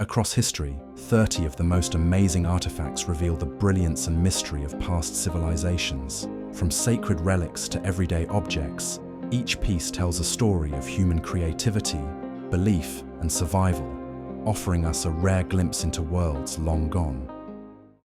Across history, 30 of the most amazing artifacts reveal the brilliance and mystery of past civilizations. From sacred relics to everyday objects, each piece tells a story of human creativity, belief, and survival, offering us a rare glimpse into worlds long gone.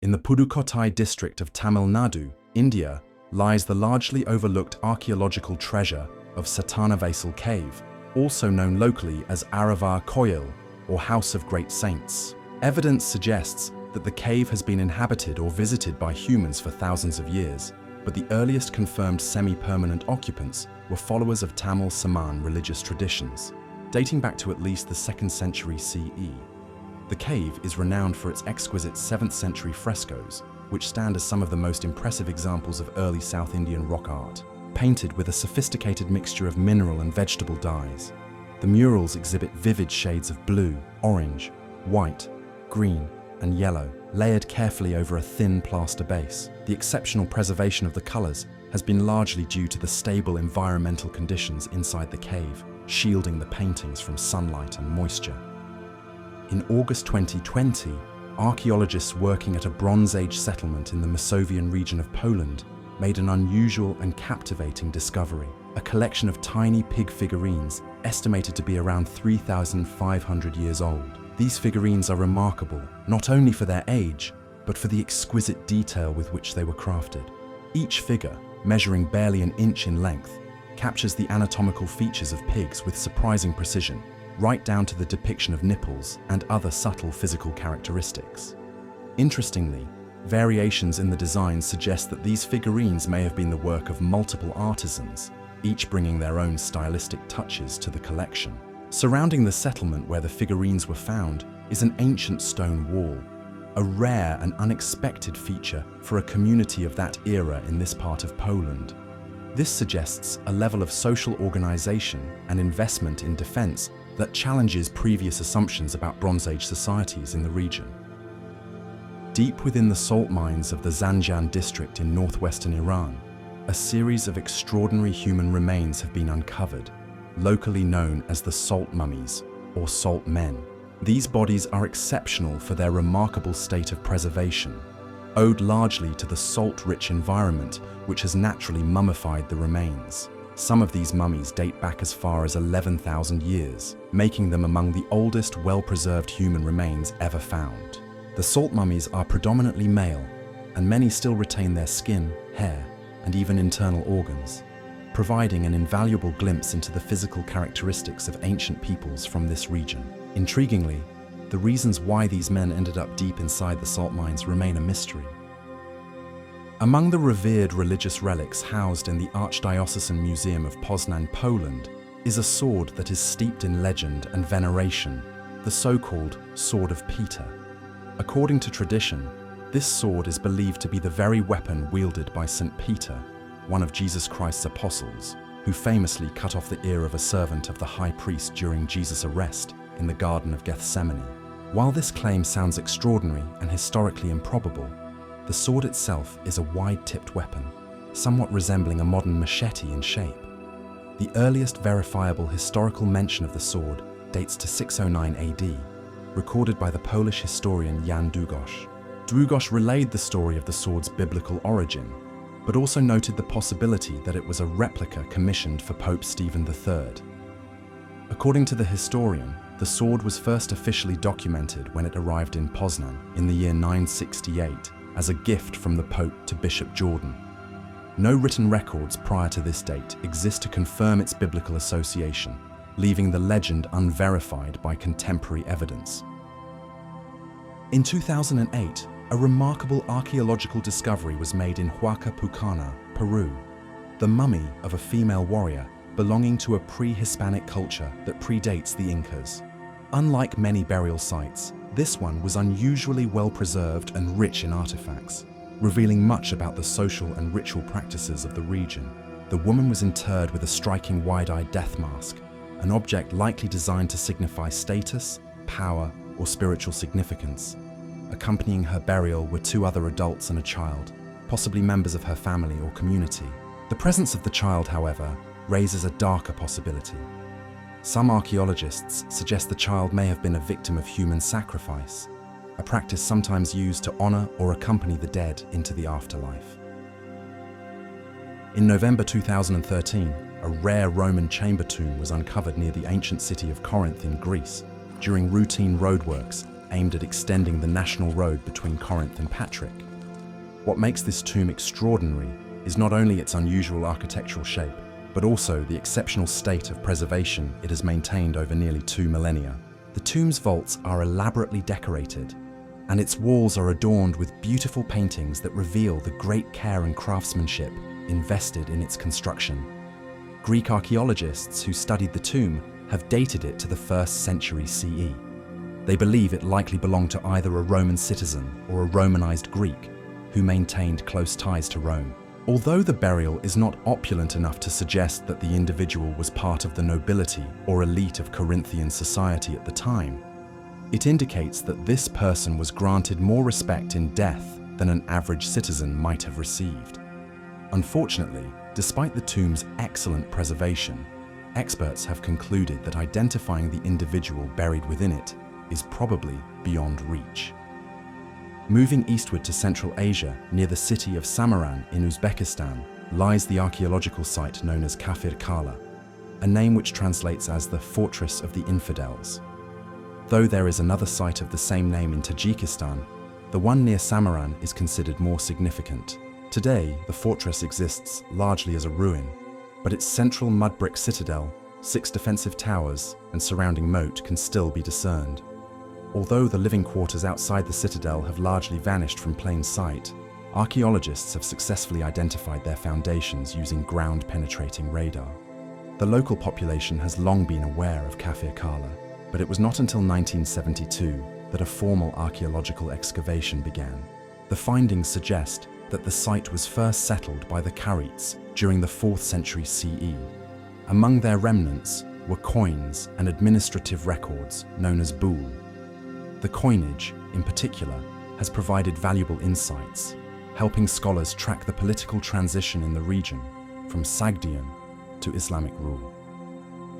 In the Pudukkottai district of Tamil Nadu, India, lies the largely overlooked archaeological treasure of Sattanavasal Cave, also known locally as Aravar Koil, or House of Great Saints. Evidence suggests that the cave has been inhabited or visited by humans for thousands of years, but the earliest confirmed semi-permanent occupants were followers of Tamil Saman religious traditions, dating back to at least the 2nd century CE. The cave is renowned for its exquisite 7th century frescoes, which stand as some of the most impressive examples of early South Indian rock art, painted with a sophisticated mixture of mineral and vegetable dyes. The murals exhibit vivid shades of blue, orange, white, green, and yellow, layered carefully over a thin plaster base. The exceptional preservation of the colors has been largely due to the stable environmental conditions inside the cave, shielding the paintings from sunlight and moisture. In August 2020, archaeologists working at a Bronze Age settlement in the Masovian region of Poland made an unusual and captivating discovery: a collection of tiny pig figurines estimated to be around 3,500 years old. These figurines are remarkable, not only for their age, but for the exquisite detail with which they were crafted. Each figure, measuring barely an inch in length, captures the anatomical features of pigs with surprising precision, right down to the depiction of nipples and other subtle physical characteristics. Interestingly, variations in the design suggest that these figurines may have been the work of multiple artisans, each bringing their own stylistic touches to the collection. Surrounding the settlement where the figurines were found is an ancient stone wall, a rare and unexpected feature for a community of that era in this part of Poland. This suggests a level of social organization and investment in defense that challenges previous assumptions about Bronze Age societies in the region. Deep within the salt mines of the Zanjan district in northwestern Iran, a series of extraordinary human remains have been uncovered, locally known as the salt mummies, or salt men. These bodies are exceptional for their remarkable state of preservation, owed largely to the salt-rich environment which has naturally mummified the remains. Some of these mummies date back as far as 11,000 years, making them among the oldest well-preserved human remains ever found. The salt mummies are predominantly male, and many still retain their skin, hair, and even internal organs, providing an invaluable glimpse into the physical characteristics of ancient peoples from this region. Intriguingly, the reasons why these men ended up deep inside the salt mines remain a mystery. Among the revered religious relics housed in the Archdiocesan Museum of Poznan, Poland, is a sword that is steeped in legend and veneration, the so-called Sword of Peter. According to tradition, this sword is believed to be the very weapon wielded by St. Peter, one of Jesus Christ's apostles, who famously cut off the ear of a servant of the high priest during Jesus' arrest in the Garden of Gethsemane. While this claim sounds extraordinary and historically improbable, the sword itself is a wide-tipped weapon, somewhat resembling a modern machete in shape. The earliest verifiable historical mention of the sword dates to 609 AD, recorded by the Polish historian Jan Długosz. Długosz relayed the story of the sword's biblical origin, but also noted the possibility that it was a replica commissioned for Pope Stephen III. According to the historian, the sword was first officially documented when it arrived in Poznan in the year 968 as a gift from the Pope to Bishop Jordan. No written records prior to this date exist to confirm its biblical association, leaving the legend unverified by contemporary evidence. In 2008, a remarkable archaeological discovery was made in Huacapucana, Peru, the mummy of a female warrior belonging to a pre-Hispanic culture that predates the Incas. Unlike many burial sites, this one was unusually well preserved and rich in artifacts, revealing much about the social and ritual practices of the region. The woman was interred with a striking wide-eyed death mask, an object likely designed to signify status, power, or spiritual significance. Accompanying her burial were 2 other adults and a child, possibly members of her family or community. The presence of the child, however, raises a darker possibility. Some archaeologists suggest the child may have been a victim of human sacrifice, a practice sometimes used to honor or accompany the dead into the afterlife. In November 2013, a rare Roman chamber tomb was uncovered near the ancient city of Corinth in Greece during routine roadworks aimed at extending the national road between Corinth and Patrick. What makes this tomb extraordinary is not only its unusual architectural shape, but also the exceptional state of preservation it has maintained over nearly 2 millennia. The tomb's vaults are elaborately decorated, and its walls are adorned with beautiful paintings that reveal the great care and craftsmanship invested in its construction. Greek archaeologists who studied the tomb have dated it to the 1st century CE. They believe it likely belonged to either a Roman citizen or a Romanized Greek who maintained close ties to Rome. Although the burial is not opulent enough to suggest that the individual was part of the nobility or elite of Corinthian society at the time, it indicates that this person was granted more respect in death than an average citizen might have received. Unfortunately, despite the tomb's excellent preservation, experts have concluded that identifying the individual buried within it is probably beyond reach. Moving eastward to Central Asia, near the city of Samarkand in Uzbekistan, lies the archaeological site known as Kafir Kala, a name which translates as the Fortress of the Infidels. Though there is another site of the same name in Tajikistan, the one near Samarkand is considered more significant. Today, the fortress exists largely as a ruin, but its central mud brick citadel, 6 defensive towers, and surrounding moat can still be discerned. Although the living quarters outside the citadel have largely vanished from plain sight, archaeologists have successfully identified their foundations using ground-penetrating radar. The local population has long been aware of Kafir Kala, but it was not until 1972 that a formal archaeological excavation began. The findings suggest that the site was first settled by the Karits during the 4th century CE. Among their remnants were coins and administrative records known as bool. The coinage, in particular, has provided valuable insights, helping scholars track the political transition in the region from Sogdian to Islamic rule.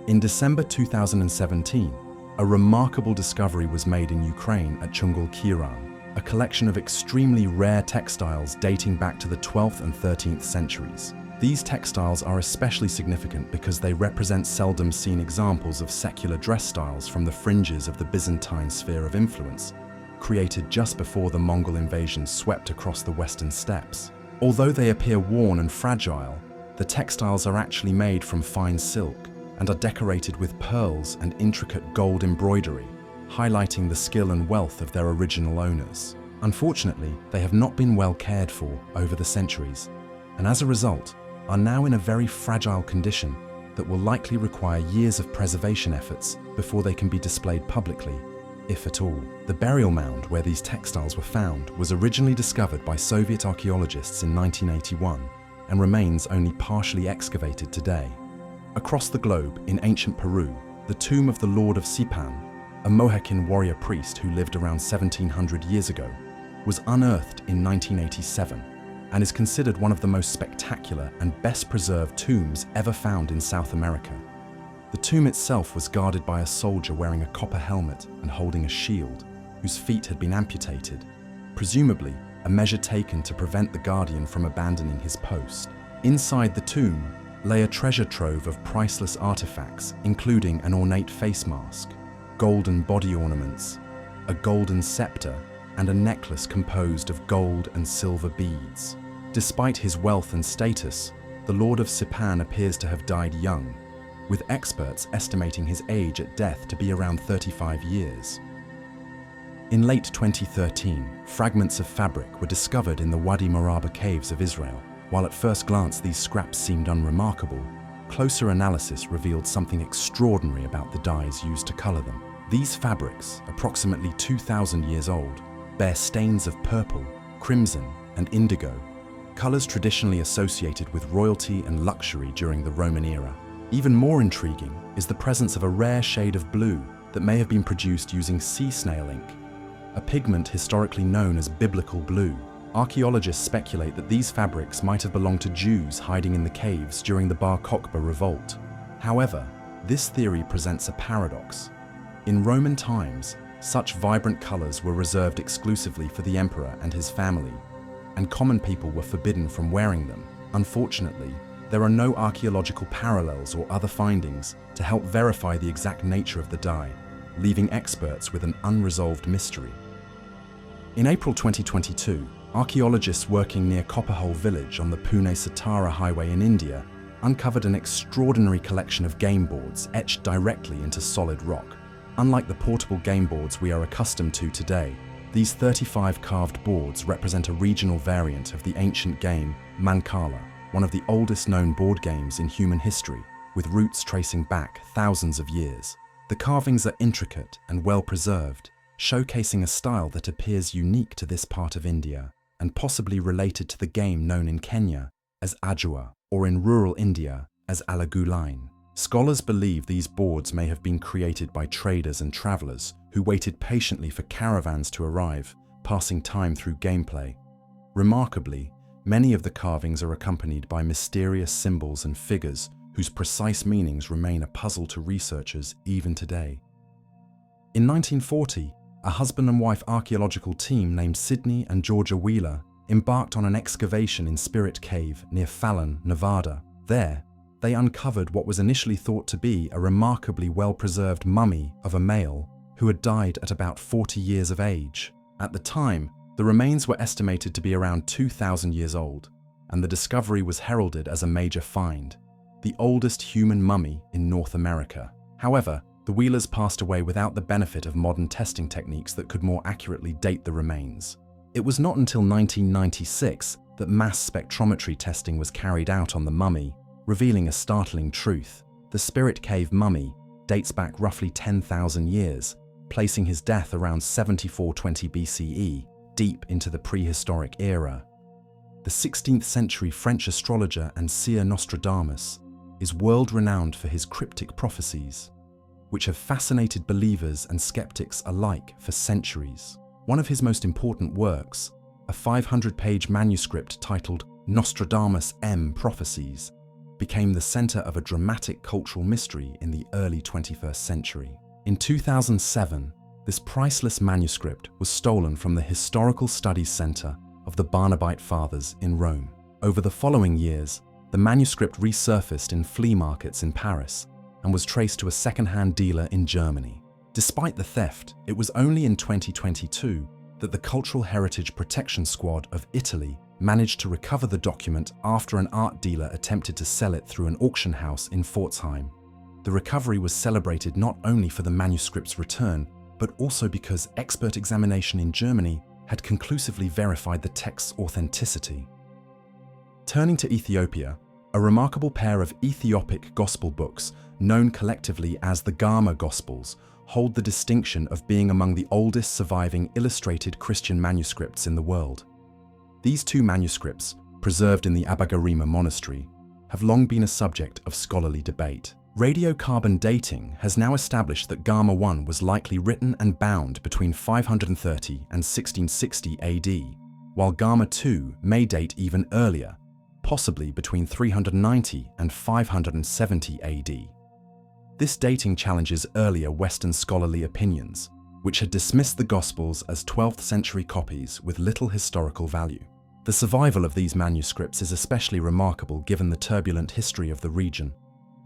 In December 2017, a remarkable discovery was made in Ukraine at Chungul-Kiran, a collection of extremely rare textiles dating back to the 12th and 13th centuries. These textiles are especially significant because they represent seldom seen examples of secular dress styles from the fringes of the Byzantine sphere of influence, created just before the Mongol invasion swept across the western steppes. Although they appear worn and fragile, the textiles are actually made from fine silk and are decorated with pearls and intricate gold embroidery, highlighting the skill and wealth of their original owners. Unfortunately, they have not been well cared for over the centuries, and as a result, are now in a very fragile condition that will likely require years of preservation efforts before they can be displayed publicly, if at all. The burial mound where these textiles were found was originally discovered by Soviet archaeologists in 1981 and remains only partially excavated today. Across the globe, in ancient Peru, the tomb of the Lord of Sipan, a Mohican warrior priest who lived around 1700 years ago, was unearthed in 1987 and is considered one of the most spectacular and best preserved tombs ever found in South America. The tomb itself was guarded by a soldier wearing a copper helmet and holding a shield, whose feet had been amputated, presumably a measure taken to prevent the guardian from abandoning his post. Inside the tomb lay a treasure trove of priceless artifacts, including an ornate face mask, golden body ornaments, a golden scepter, and a necklace composed of gold and silver beads. Despite his wealth and status, the Lord of Sipan appears to have died young, with experts estimating his age at death to be around 35 years. In late 2013, fragments of fabric were discovered in the Wadi Maraba caves of Israel. While at first glance these scraps seemed unremarkable, closer analysis revealed something extraordinary about the dyes used to color them. These fabrics, approximately 2,000 years old, bear stains of purple, crimson, and indigo, colors traditionally associated with royalty and luxury during the Roman era. Even more intriguing is the presence of a rare shade of blue that may have been produced using sea snail ink, a pigment historically known as biblical blue. Archaeologists speculate that these fabrics might have belonged to Jews hiding in the caves during the Bar Kokhba revolt. However, This theory presents a paradox. In Roman times, such vibrant colors were reserved exclusively for the emperor and his family, and common people were forbidden from wearing them. Unfortunately, there are no archaeological parallels or other findings to help verify the exact nature of the dye, leaving experts with an unresolved mystery. In April 2022, archaeologists working near Copperhole village on the Pune-Satara highway in India uncovered an extraordinary collection of game boards etched directly into solid rock. Unlike the portable game boards we are accustomed to today, these 35 carved boards represent a regional variant of the ancient game Mancala, one of the oldest known board games in human history, with roots tracing back thousands of years. The carvings are intricate and well preserved, showcasing a style that appears unique to this part of India and possibly related to the game known in Kenya as Ajua or in rural India as Alagulain. Scholars believe these boards may have been created by traders and travelers who waited patiently for caravans to arrive, passing time through gameplay. Remarkably, many of the carvings are accompanied by mysterious symbols and figures whose precise meanings remain a puzzle to researchers even today. In 1940, a husband and wife archaeological team named Sydney and Georgia Wheeler embarked on an excavation in Spirit Cave near Fallon, Nevada. There, they uncovered what was initially thought to be a remarkably well-preserved mummy of a male who had died at about 40 years of age. At the time, the remains were estimated to be around 2,000 years old, and the discovery was heralded as a major find, the oldest human mummy in North America. However, the Wheelers passed away without the benefit of modern testing techniques that could more accurately date the remains. It was not until 1996 that mass spectrometry testing was carried out on the mummy, revealing a startling truth. The Spirit Cave mummy dates back roughly 10,000 years, placing his death around 7420 BCE, deep into the prehistoric era. The 16th century French astrologer and seer Nostradamus is world-renowned for his cryptic prophecies, which have fascinated believers and skeptics alike for centuries. One of his most important works, a 500-page manuscript titled Nostradamus M Prophecies, became the center of a dramatic cultural mystery in the early 21st century. In 2007, this priceless manuscript was stolen from the Historical Studies Center of the Barnabite Fathers in Rome. Over the following years, the manuscript resurfaced in flea markets in Paris and was traced to a second-hand dealer in Germany. Despite the theft, it was only in 2022 that the Cultural Heritage Protection Squad of Italy managed to recover the document after an art dealer attempted to sell it through an auction house in Pforzheim. The recovery was celebrated not only for the manuscript's return, but also because expert examination in Germany had conclusively verified the text's authenticity. Turning to Ethiopia, a remarkable pair of Ethiopic gospel books, known collectively as the Gama Gospels, hold the distinction of being among the oldest surviving illustrated Christian manuscripts in the world. These two manuscripts, preserved in the Abagarima monastery, have long been a subject of scholarly debate. Radiocarbon dating has now established that Gama I was likely written and bound between 530 and 1660 AD, while Gama II may date even earlier, possibly between 390 and 570 AD. This dating challenges earlier Western scholarly opinions, which had dismissed the Gospels as 12th century copies with little historical value. The survival of these manuscripts is especially remarkable given the turbulent history of the region.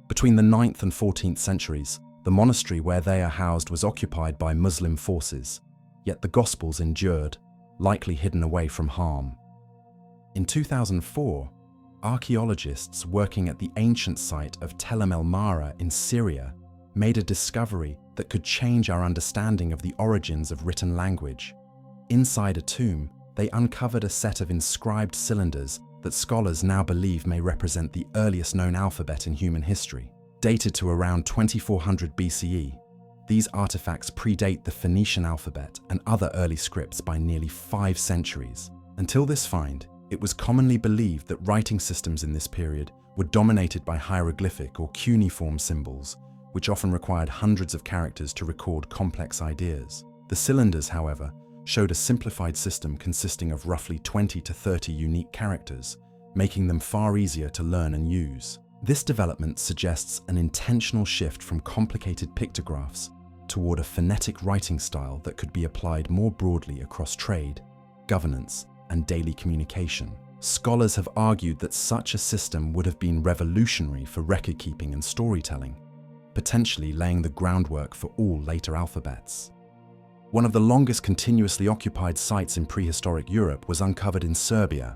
Between the 9th and 14th centuries, the monastery where they are housed was occupied by Muslim forces, yet the Gospels endured, likely hidden away from harm. In 2004, archaeologists working at the ancient site of Tel El Mara in Syria made a discovery that could change our understanding of the origins of written language. Inside a tomb, they uncovered a set of inscribed cylinders that scholars now believe may represent the earliest known alphabet in human history. Dated to around 2400 BCE, these artifacts predate the Phoenician alphabet and other early scripts by nearly 5 centuries. Until this find, it was commonly believed that writing systems in this period were dominated by hieroglyphic or cuneiform symbols, which often required hundreds of characters to record complex ideas. The cylinders, however, showed a simplified system consisting of roughly 20 to 30 unique characters, making them far easier to learn and use. This development suggests an intentional shift from complicated pictographs toward a phonetic writing style that could be applied more broadly across trade, governance, and daily communication. Scholars have argued that such a system would have been revolutionary for record-keeping and storytelling, potentially laying the groundwork for all later alphabets. One of the longest continuously occupied sites in prehistoric Europe was uncovered in Serbia,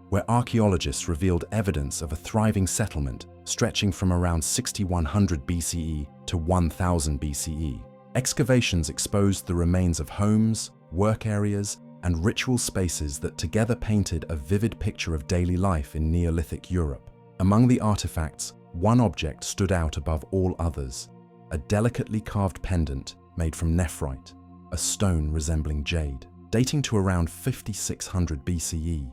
where archaeologists revealed evidence of a thriving settlement stretching from around 6100 BCE to 1000 BCE. Excavations exposed the remains of homes, work areas, and ritual spaces that together painted a vivid picture of daily life in Neolithic Europe. Among the artifacts, one object stood out above all others: a delicately carved pendant made from nephrite, a stone resembling jade. Dating to around 5600 BCE,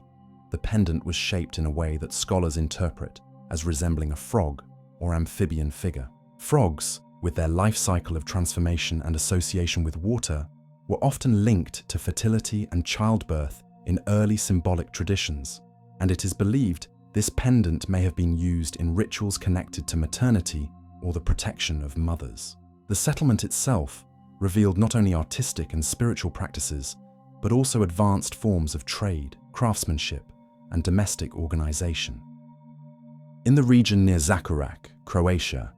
the pendant was shaped in a way that scholars interpret as resembling a frog or amphibian figure. Frogs, with their life cycle of transformation and association with water, were often linked to fertility and childbirth in early symbolic traditions, and it is believed this pendant may have been used in rituals connected to maternity or the protection of mothers. The settlement itself revealed not only artistic and spiritual practices, but also advanced forms of trade, craftsmanship, and domestic organization. In the region near Zakorak, Croatia,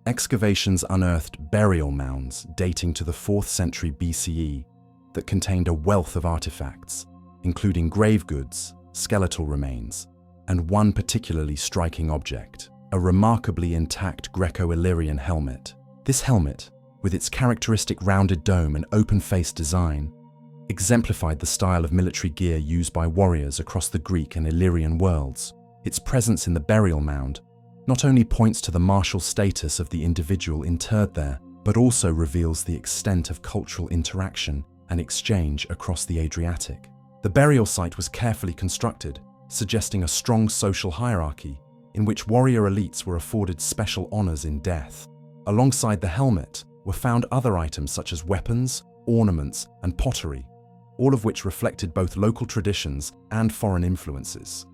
excavations unearthed burial mounds dating to the 4th century BCE that contained a wealth of artifacts, including grave goods, skeletal remains, and one particularly striking object, a remarkably intact Greco-Illyrian helmet. This helmet, with its characteristic rounded dome and open-faced design, exemplified the style of military gear used by warriors across the Greek and Illyrian worlds. Its presence in the burial mound not only points to the martial status of the individual interred there, but also reveals the extent of cultural interaction and exchange across the Adriatic. The burial site was carefully constructed, suggesting a strong social hierarchy in which warrior elites were afforded special honors in death. Alongside the helmet were found other items such as weapons, ornaments, and pottery, all of which reflected both local traditions and foreign influences.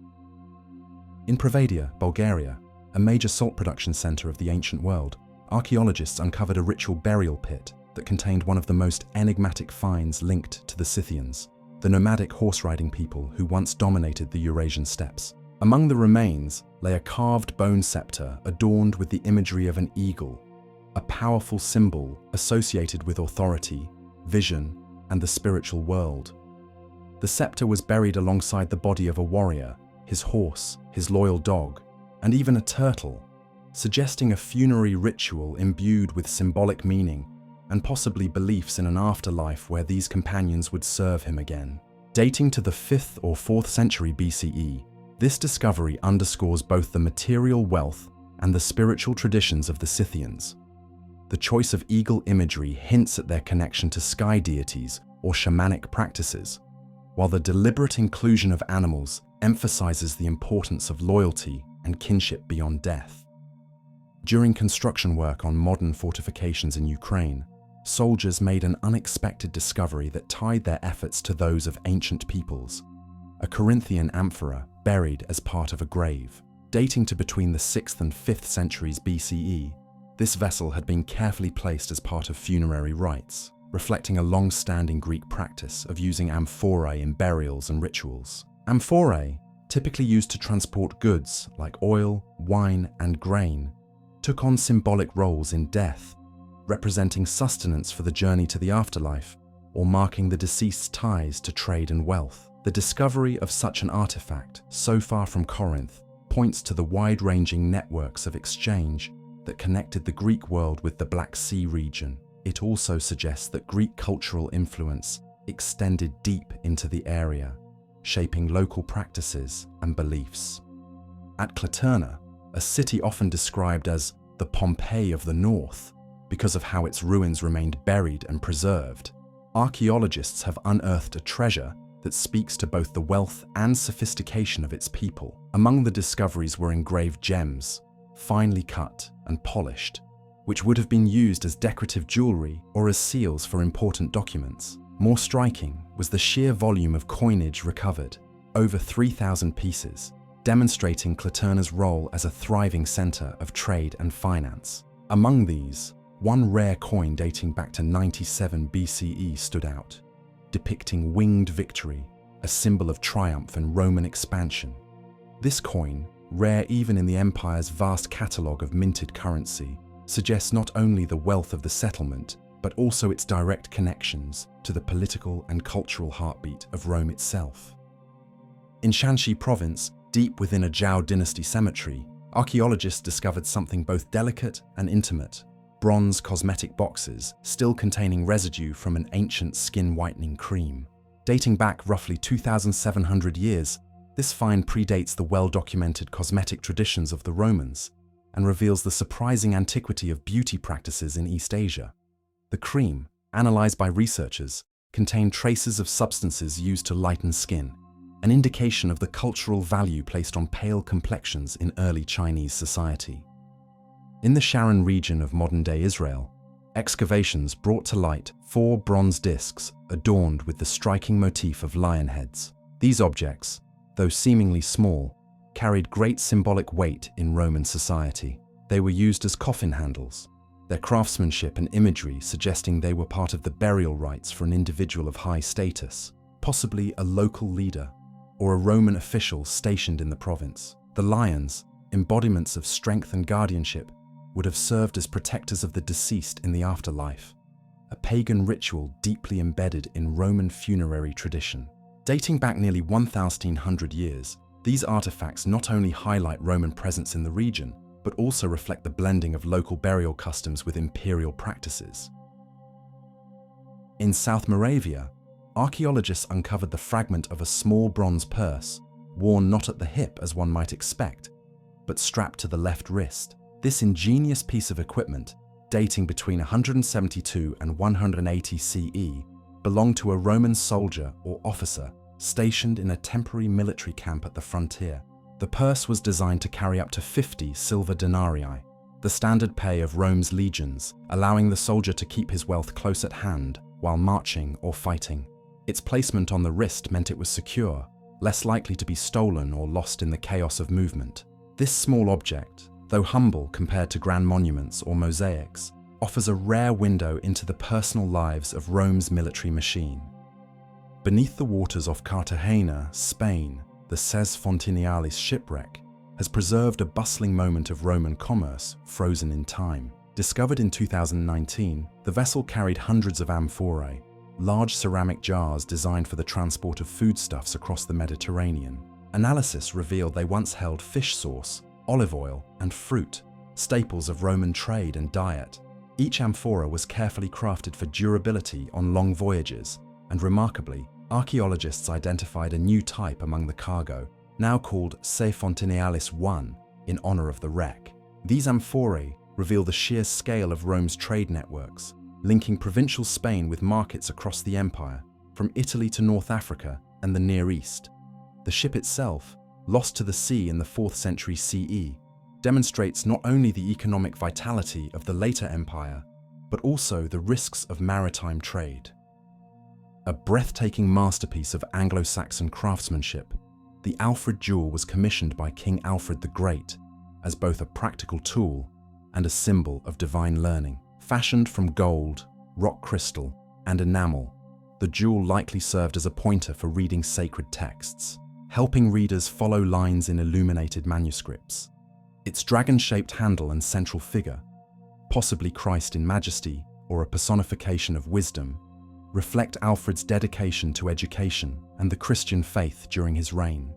In Provadia, Bulgaria, a major salt production center of the ancient world, archaeologists uncovered a ritual burial pit that contained one of the most enigmatic finds linked to the Scythians, the nomadic horse-riding people who once dominated the Eurasian steppes. Among the remains lay a carved bone scepter adorned with the imagery of an eagle, a powerful symbol associated with authority, vision, and the spiritual world. The scepter was buried alongside the body of a warrior, his horse, his loyal dog, and even a turtle, suggesting a funerary ritual imbued with symbolic meaning and possibly beliefs in an afterlife where these companions would serve him again. Dating to the 5th or 4th century BCE, this discovery underscores both the material wealth and the spiritual traditions of the Scythians. The choice of eagle imagery hints at their connection to sky deities or shamanic practices, while the deliberate inclusion of animals emphasizes the importance of loyalty and kinship beyond death. During construction work on modern fortifications in Ukraine, soldiers made an unexpected discovery that tied their efforts to those of ancient peoples: a Corinthian amphora buried as part of a grave. Dating to between the 6th and 5th centuries BCE, this vessel had been carefully placed as part of funerary rites, reflecting a long-standing Greek practice of using amphorae in burials and rituals. Amphorae, typically used to transport goods like oil, wine, and grain, took on symbolic roles in death, representing sustenance for the journey to the afterlife, or marking the deceased's ties to trade and wealth. The discovery of such an artifact, so far from Corinth, points to the wide-ranging networks of exchange that connected the Greek world with the Black Sea region. It also suggests that Greek cultural influence extended deep into the area, shaping local practices and beliefs. At Claterna, a city often described as the Pompeii of the North because of how its ruins remained buried and preserved, archaeologists have unearthed a treasure that speaks to both the wealth and sophistication of its people. Among the discoveries were engraved gems, finely cut and polished, which would have been used as decorative jewelry or as seals for important documents. More striking was the sheer volume of coinage recovered, over 3,000 pieces, demonstrating Claterna's role as a thriving center of trade and finance. Among these, one rare coin dating back to 97 BCE stood out, depicting winged victory, a symbol of triumph and Roman expansion. This coin, rare even in the empire's vast catalogue of minted currency, suggests not only the wealth of the settlement, but also its direct connections to the political and cultural heartbeat of Rome itself. In Shanxi province, deep within a Zhou dynasty cemetery, archaeologists discovered something both delicate and intimate: bronze cosmetic boxes still containing residue from an ancient skin-whitening cream. Dating back roughly 2,700 years, this find predates the well-documented cosmetic traditions of the Romans and reveals the surprising antiquity of beauty practices in East Asia. The cream, analyzed by researchers, contained traces of substances used to lighten skin, an indication of the cultural value placed on pale complexions in early Chinese society. In the Sharon region of modern-day Israel, excavations brought to light 4 bronze discs adorned with the striking motif of lion heads. These objects, though seemingly small, carried great symbolic weight in Roman society. They were used as coffin handles, their craftsmanship and imagery suggesting they were part of the burial rites for an individual of high status, possibly a local leader or a Roman official stationed in the province. The lions, embodiments of strength and guardianship, would have served as protectors of the deceased in the afterlife, a pagan ritual deeply embedded in Roman funerary tradition. Dating back nearly 1,100 years, these artifacts not only highlight Roman presence in the region, but also reflect the blending of local burial customs with imperial practices. In South Moravia, archaeologists uncovered the fragment of a small bronze purse, worn not at the hip as one might expect, but strapped to the left wrist. This ingenious piece of equipment, dating between 172 and 180 CE, belonged to a Roman soldier or officer stationed in a temporary military camp at the frontier. The purse was designed to carry up to 50 silver denarii, the standard pay of Rome's legions, allowing the soldier to keep his wealth close at hand while marching or fighting. Its placement on the wrist meant it was secure, less likely to be stolen or lost in the chaos of movement. This small object, though humble compared to grand monuments or mosaics, offers a rare window into the personal lives of Rome's military machine. Beneath the waters off Cartagena, Spain, the Ses Fontinialis shipwreck has preserved a bustling moment of Roman commerce frozen in time. Discovered in 2019, the vessel carried hundreds of amphorae, large ceramic jars designed for the transport of foodstuffs across the Mediterranean. Analysis revealed they once held fish sauce, olive oil, and fruit, staples of Roman trade and diet. Each amphora was carefully crafted for durability on long voyages, and remarkably, archaeologists identified a new type among the cargo, now called Se Fontinialis I, in honor of the wreck. These amphorae reveal the sheer scale of Rome's trade networks, linking provincial Spain with markets across the empire, from Italy to North Africa and the Near East. The ship itself, lost to the sea in the 4th century CE, demonstrates not only the economic vitality of the later empire, but also the risks of maritime trade. A breathtaking masterpiece of Anglo-Saxon craftsmanship, the Alfred jewel was commissioned by King Alfred the Great as both a practical tool and a symbol of divine learning. Fashioned from gold, rock crystal, and enamel, the jewel likely served as a pointer for reading sacred texts, helping readers follow lines in illuminated manuscripts. Its dragon-shaped handle and central figure, possibly Christ in majesty or a personification of wisdom, reflect Alfred's dedication to education and the Christian faith during his reign.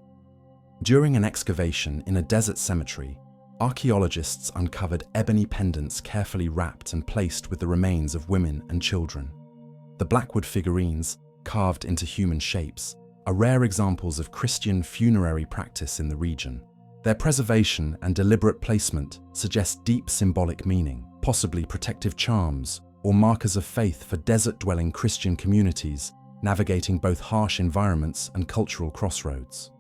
During an excavation in a desert cemetery, archaeologists uncovered ebony pendants carefully wrapped and placed with the remains of women and children. The blackwood figurines, carved into human shapes, are rare examples of Christian funerary practice in the region. Their preservation and deliberate placement suggest deep symbolic meaning, possibly protective charms or markers of faith for desert-dwelling Christian communities navigating both harsh environments and cultural crossroads.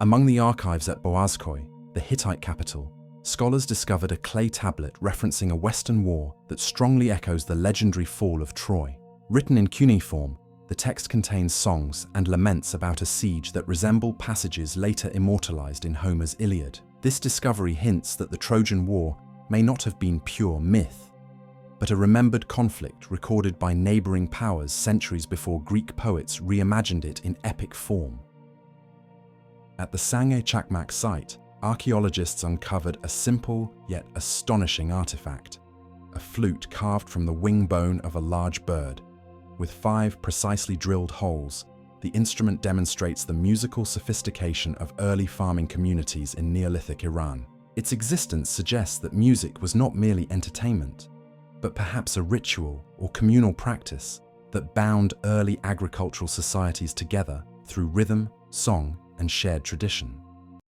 Among the archives at Boğazköy, the Hittite capital, scholars discovered a clay tablet referencing a Western war that strongly echoes the legendary fall of Troy. Written in cuneiform, The text contains songs and laments about a siege that resemble passages later immortalized in Homer's Iliad. This discovery hints that the Trojan War may not have been pure myth, but a remembered conflict recorded by neighboring powers centuries before Greek poets reimagined it in epic form. At the Sangay Chakmak site, archaeologists uncovered a simple yet astonishing artifact, a flute carved from the wing bone of a large bird. With 5 precisely drilled holes, the instrument demonstrates the musical sophistication of early farming communities in Neolithic Iran. Its existence suggests that music was not merely entertainment, but perhaps a ritual or communal practice that bound early agricultural societies together through rhythm, song, and shared tradition.